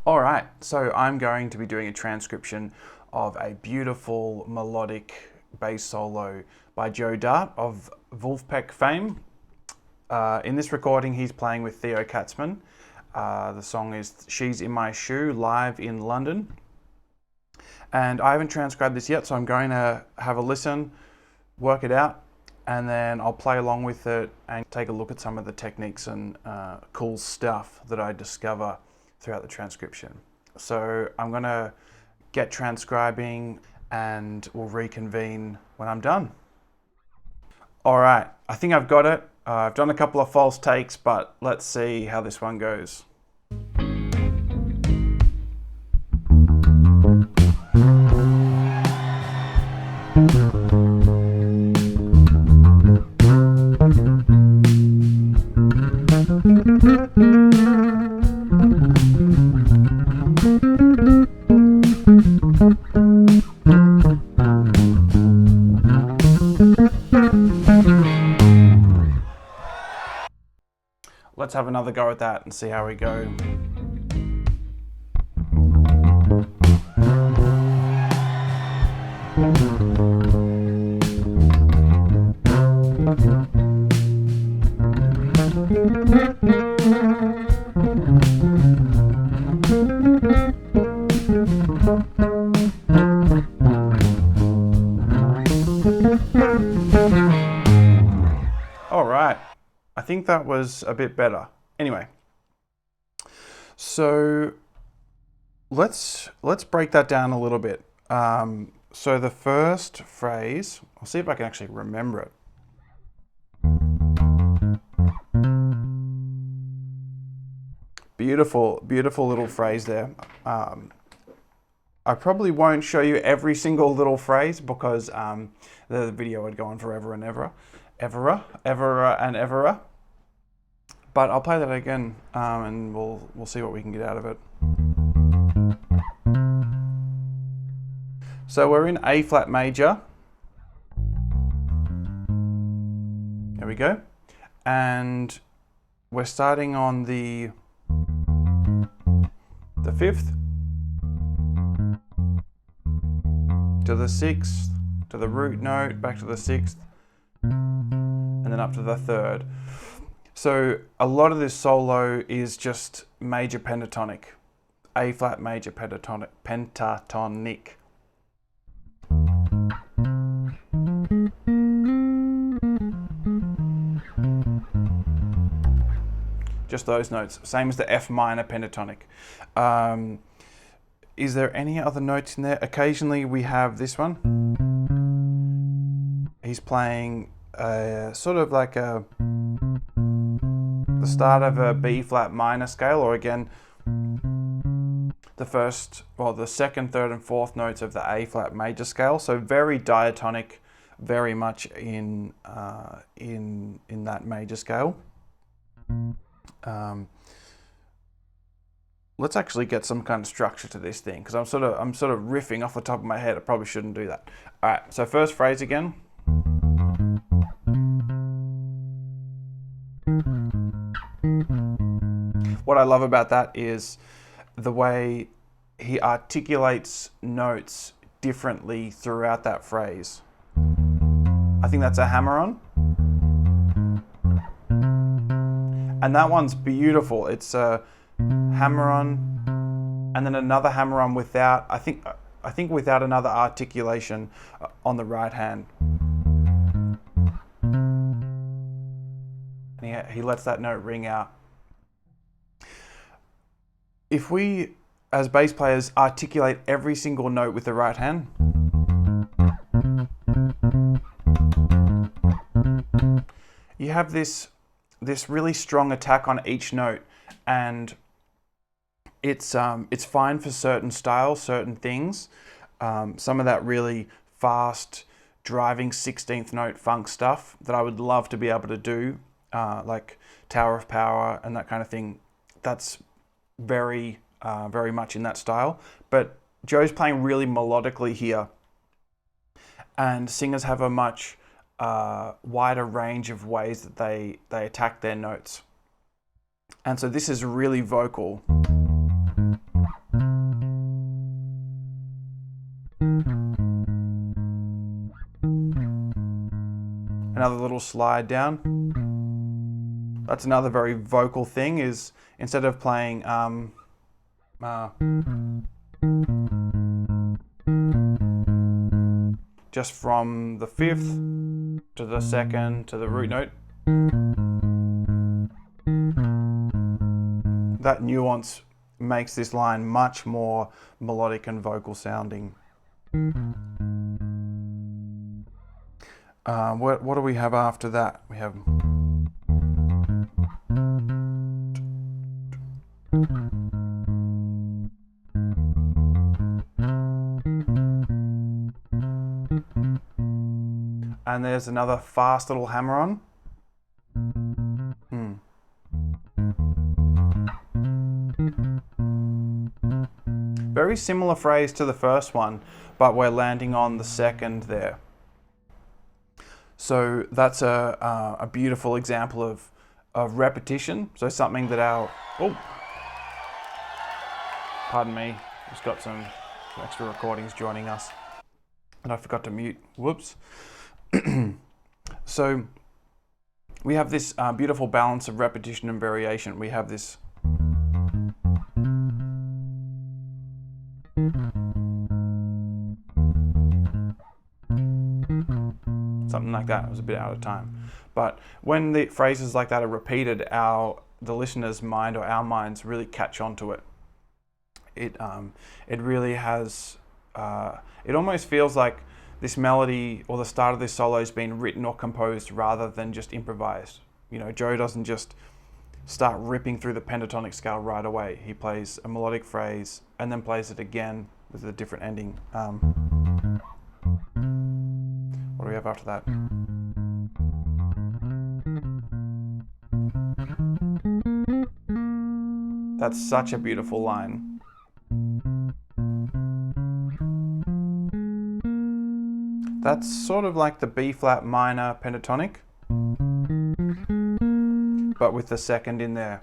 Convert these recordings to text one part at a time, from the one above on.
All right, so I'm going to be doing a transcription of a beautiful melodic bass solo by Joe Dart of Wolfpack fame. In this recording, he's playing with Theo Katzman. The song is She's in My Shoe, live in London. And I haven't transcribed this yet, so I'm going to have a listen, work it out, and then I'll play along with it and take a look at some of the techniques and cool stuff that I discover throughout the transcription. So I'm going to get transcribing and we'll reconvene when I'm done. All right, I think I've got it. I've done a couple of false takes, but let's see how this one goes. Let's have another go at that and see how we go. All right. I think that was a bit better. Anyway, so let's break that down a little bit. So the first phrase, I'll see if I can actually remember it. Beautiful, beautiful little phrase there. I probably won't show you every single little phrase because the video would go on forever and ever and ever. But I'll play that again and we'll see what we can get out of it. So we're in A flat major. There we go. And we're starting on the fifth to the sixth, to the root note, back to the sixth, and then up to the third. So a lot of this solo is just major pentatonic, A flat major pentatonic. Just those notes, same as the F minor pentatonic. Is there any other notes in there? Occasionally we have this one. He's playing sort of like the start of a B flat minor scale, or again, the second, third, and fourth notes of the A flat major scale. So very diatonic, very much in that major scale. Let's actually get some kind of structure to this thing because I'm sort of riffing off the top of my head. I probably shouldn't do that. All right, so first phrase again. What I love about that is the way he articulates notes differently throughout that phrase. I think that's a hammer-on. And that one's beautiful. It's a hammer-on and then another hammer-on without, I think without another articulation on the right hand. And he lets that note ring out. If we, as bass players, articulate every single note with the right hand, you have this really strong attack on each note, and it's fine for certain styles, certain things. Some of that really fast, driving 16th note funk stuff that I would love to be able to do, like Tower of Power and that kind of thing. That's very much in that style. But Joe's playing really melodically here, and singers have a much wider range of ways that they attack their notes. And so this is really vocal. another little slide down. That's another very vocal thing, is instead of playing just from the fifth to the second to the root note, that nuance makes this line much more melodic and vocal sounding. What do we have after that? We have and there's another fast little hammer on. Very similar phrase to the first one, but we're landing on the second there. So that's a beautiful example of repetition. So something that pardon me, just got some extra recordings joining us, and I forgot to mute. Whoops. So we have this beautiful balance of repetition and variation. We have this something like that. It was a bit out of time, but when the phrases like that are repeated, the listener's mind or our minds really catch on to it. It really has. It almost feels like this melody or the start of this solo has been written or composed rather than just improvised. You know, Joe doesn't just start ripping through the pentatonic scale right away. He plays a melodic phrase and then plays it again with a different ending. What do we have after that? That's such a beautiful line. That's sort of like the B flat minor pentatonic, but with the second in there.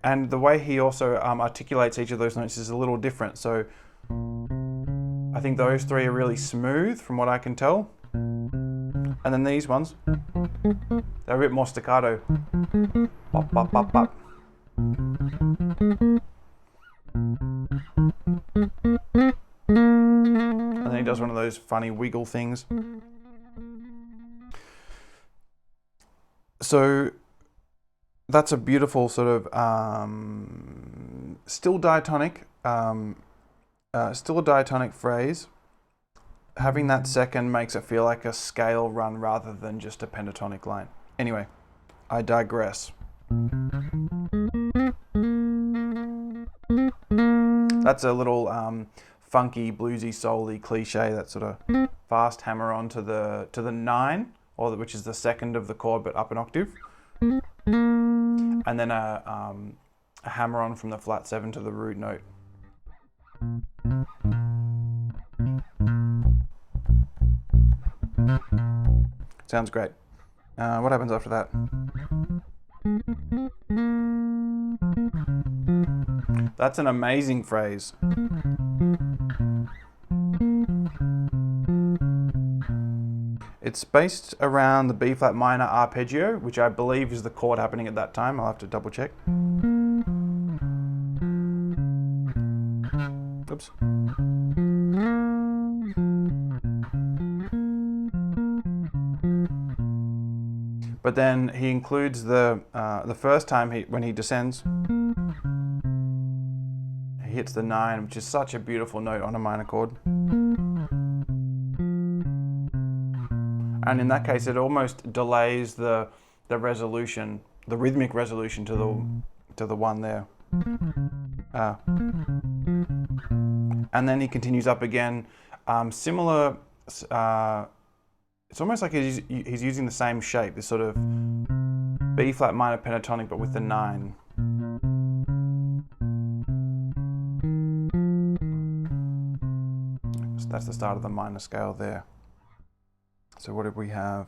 And the way he also articulates each of those notes is a little different. So I think those three are really smooth from what I can tell. And then these ones, they're a bit more staccato. Bop, bop, bop, bop. And then he does one of those funny wiggle things. So that's a beautiful sort of still diatonic phrase. Having that second makes it feel like a scale run rather than just a pentatonic line. Anyway, I digress. That's a little funky, bluesy, soul-y cliche, that sort of fast hammer on to the 9, which is the second of the chord but up an octave. And then a hammer on from the flat 7 to the root note. Sounds great. What happens after that? That's an amazing phrase. It's based around the B flat minor arpeggio, which I believe is the chord happening at that time. I'll have to double check. Oops. But then he includes the first time when he descends, he hits the 9, which is such a beautiful note on a minor chord. And in that case, it almost delays the resolution, the rhythmic resolution to the 1 there. And then he continues up again, similar. It's almost like he's using the same shape, this sort of B flat minor pentatonic, but with the 9. So that's the start of the minor scale there. So what did we have?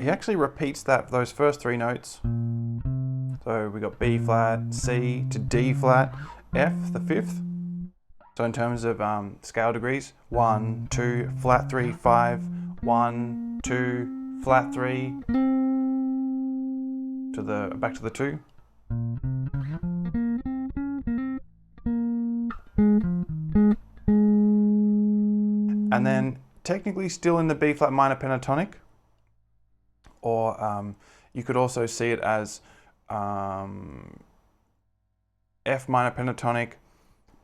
he actually repeats those first three notes. So we got B flat, C to D flat, F the fifth. So in terms of scale degrees, 1, 2, flat 3, 5, 1, 2, flat 3, back to the 2. And then technically still in the B flat minor pentatonic, or you could also see it as F minor pentatonic,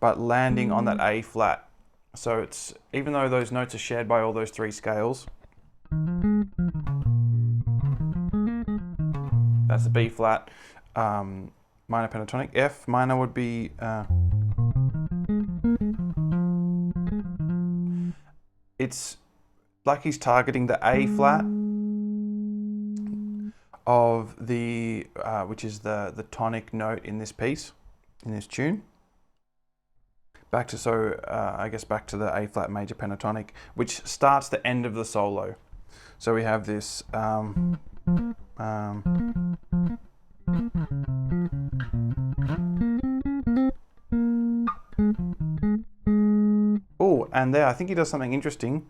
but landing on that A flat. So it's, even though those notes are shared by all those three scales, that's the B flat minor pentatonic. F minor would be it's like he's targeting the A flat of the which is the tonic note in this piece, in this tune. Back to I guess back to the A flat major pentatonic, which starts the end of the solo. So we have this oh, and there I think he does something interesting.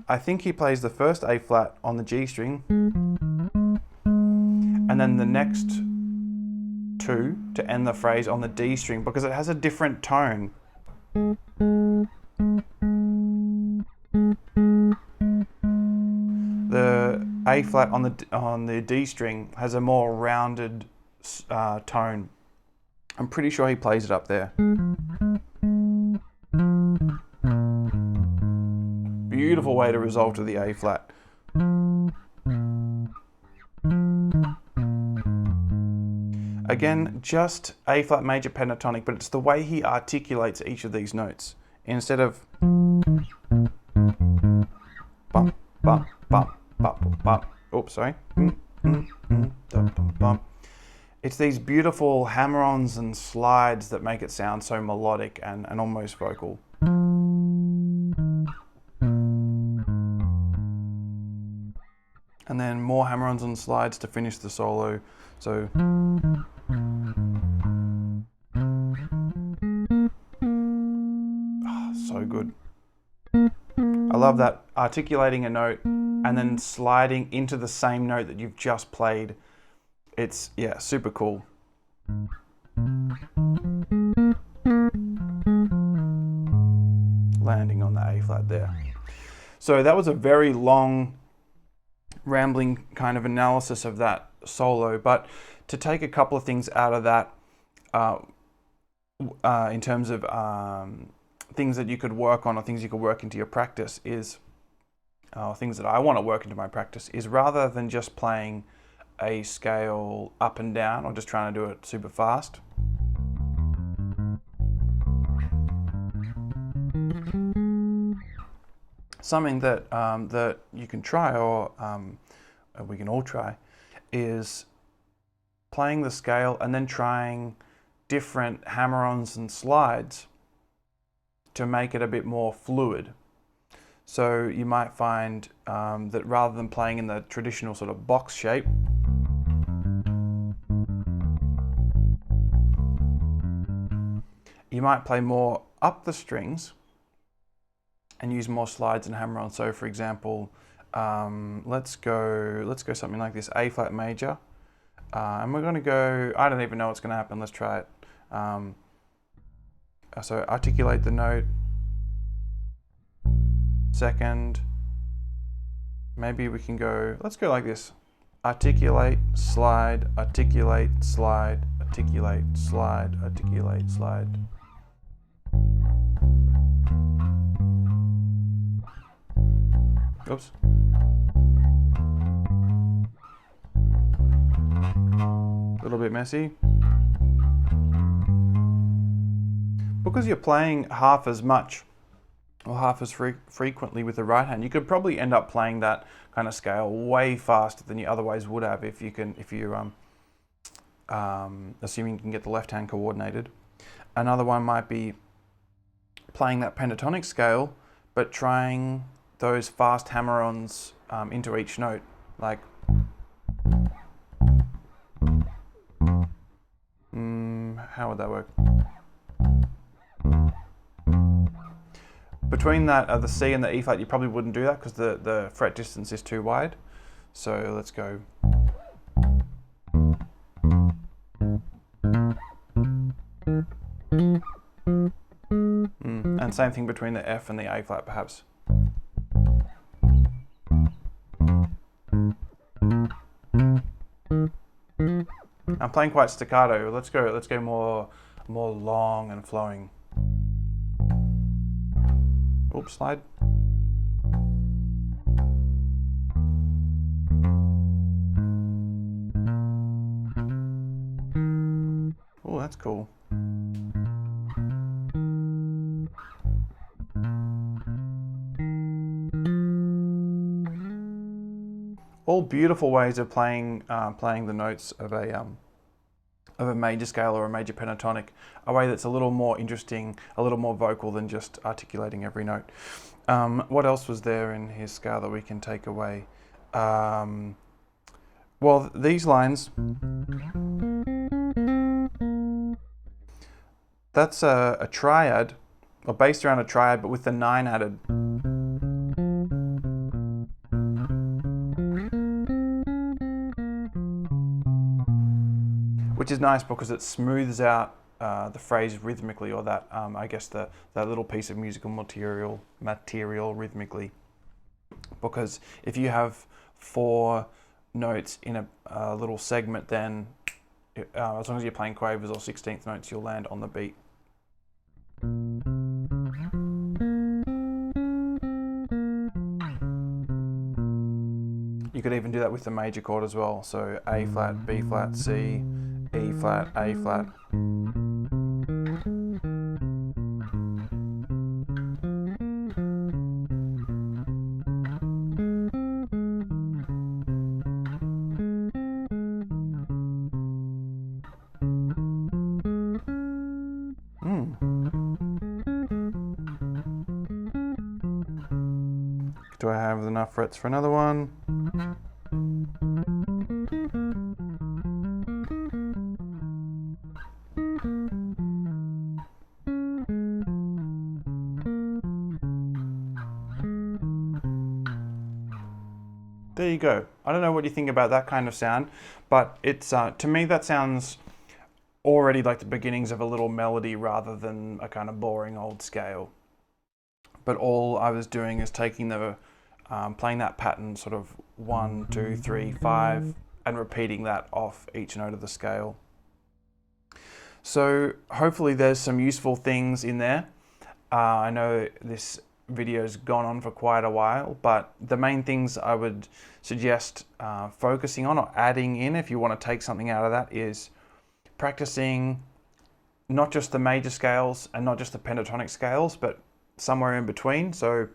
I think he plays the first A flat on the G string, and then the next two to end the phrase on the D string, because it has a different tone. The A flat on the D string has a more rounded tone. I'm pretty sure he plays it up there. Beautiful way to resolve to the A flat. Again, just A flat major pentatonic, but it's the way he articulates each of these notes. Instead of bump, bump, bump, bump, bump. Oops, sorry. It's these beautiful hammer-ons and slides that make it sound so melodic and almost vocal. And then more hammer-ons and slides to finish the solo. So so good. I love that, articulating a note and then sliding into the same note that you've just played. It's, yeah, super cool. Landing on the A flat there. So that was a very long, rambling kind of analysis of that solo, but to take a couple of things out of that in terms of things that you could work on or things you could work into your practice is, things that I want to work into my practice is, rather than just playing a scale up and down or just trying to do it super fast, something that that you can try, or we can all try, is playing the scale and then trying different hammer-ons and slides to make it a bit more fluid. So you might find that rather than playing in the traditional sort of box shape, you might play more up the strings and use more slides and hammer-on. So for example, let's go something like this, A flat major, and we're going to go, I don't even know what's going to happen, let's try it. So articulate the note, second, maybe we can go, let's go like this, articulate, slide, articulate, slide, articulate, slide, articulate, slide. Oops. A little bit messy. Because you're playing half as much or half as frequently with the right hand, you could probably end up playing that kind of scale way faster than you otherwise would have if you're assuming you can get the left hand coordinated. Another one might be playing that pentatonic scale, but trying those fast hammer-ons into each note, like how would that work? Between that the C and the E flat, you probably wouldn't do that because the fret distance is too wide. So let's go. And same thing between the F and the A flat, perhaps. I'm playing quite staccato. Let's go more long and flowing. Oops, slide. Oh, that's cool. All beautiful ways of playing the notes of a major scale or a major pentatonic, a way that's a little more interesting, a little more vocal than just articulating every note. What else was there in his scale that we can take away? Well, these lines, that's a triad, or based around a triad, but with the 9 added. Which is nice because it smooths out the phrase rhythmically, or that I guess that little piece of musical material rhythmically. Because if you have 4 notes in a little segment, then as long as you're playing quavers or 16th notes, you'll land on the beat. You could even do that with the major chord as well. So A flat, B flat, C, E flat, A flat. Do I have enough frets for another one? There you go. I don't know what you think about that kind of sound, but it's to me that sounds already like the beginnings of a little melody rather than a kind of boring old scale. But all I was doing is taking the playing that pattern, sort of 1, 2, 3, 5, and repeating that off each note of the scale. So hopefully there's some useful things in there. I know this video's gone on for quite a while, but the main things I would suggest focusing on or adding in, if you want to take something out of that, is practicing not just the major scales and not just the pentatonic scales, but somewhere in between. So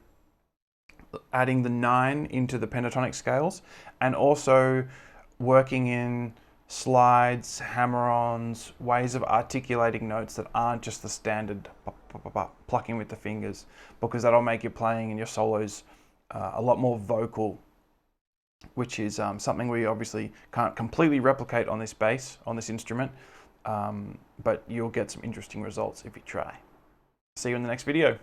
adding the 9 into the pentatonic scales, and also working in slides, hammer-ons, ways of articulating notes that aren't just the standard plucking with the fingers, because that'll make your playing and your solos a lot more vocal, which is something we obviously can't completely replicate on this bass, on this instrument, but you'll get some interesting results if you try. See you in the next video.